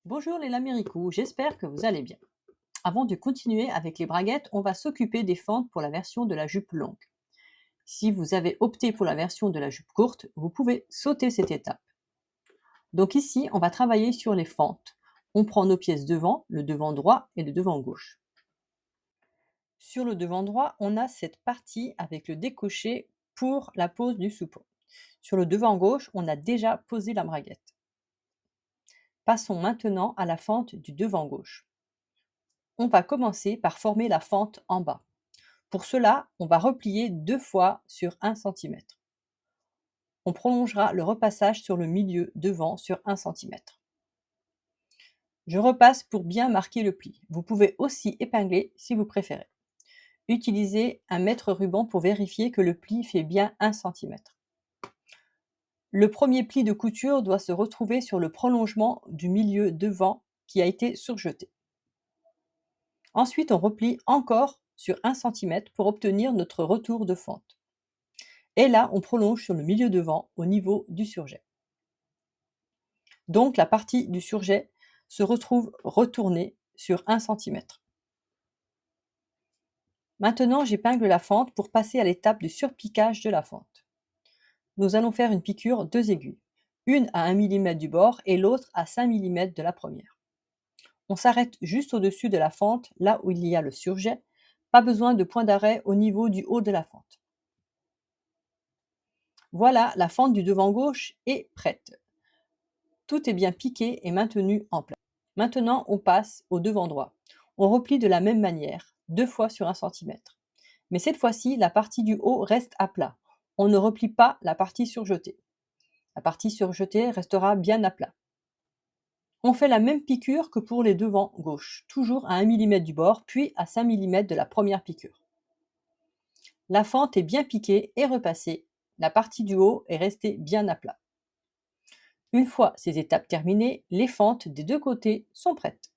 Bonjour les Laméricous, j'espère que vous allez bien. Avant de continuer avec les braguettes, on va s'occuper des fentes pour la version de la jupe longue. Si vous avez opté pour la version de la jupe courte, vous pouvez sauter cette étape. Donc ici, on va travailler sur les fentes. On prend nos pièces devant, le devant droit et le devant gauche. Sur le devant droit, on a cette partie avec le décoché pour la pose du soupon. Sur le devant gauche, on a déjà posé la braguette. Passons maintenant à la fente du devant gauche. On va commencer par former la fente en bas. Pour cela, on va replier 2 fois sur 1 centimètre. On prolongera le repassage sur le milieu devant sur 1 centimètre. Je repasse pour bien marquer le pli. Vous pouvez aussi épingler si vous préférez. Utilisez un mètre-ruban pour vérifier que le pli fait bien 1 centimètre. Le premier pli de couture doit se retrouver sur le prolongement du milieu devant qui a été surjeté. Ensuite, on replie encore sur 1 centimètre pour obtenir notre retour de fente. Et là, on prolonge sur le milieu devant au niveau du surjet. Donc la partie du surjet se retrouve retournée sur 1 centimètre. Maintenant, j'épingle la fente pour passer à l'étape du surpiquage de la fente. Nous allons faire une piqûre 2 aiguilles, une à 1 mm du bord et l'autre à 5 mm de la première. On s'arrête juste au-dessus de la fente, là où il y a le surjet. Pas besoin de point d'arrêt au niveau du haut de la fente. Voilà, la fente du devant gauche est prête. Tout est bien piqué et maintenu en place. Maintenant, on passe au devant droit. On replie de la même manière, 2 fois sur 1 centimètre. Mais cette fois-ci, la partie du haut reste à plat. On ne replie pas la partie surjetée. La partie surjetée restera bien à plat. On fait la même piqûre que pour les devants gauche, toujours à 1 mm du bord, puis à 5 mm de la première piqûre. La fente est bien piquée et repassée. La partie du haut est restée bien à plat. Une fois ces étapes terminées, les fentes des deux côtés sont prêtes.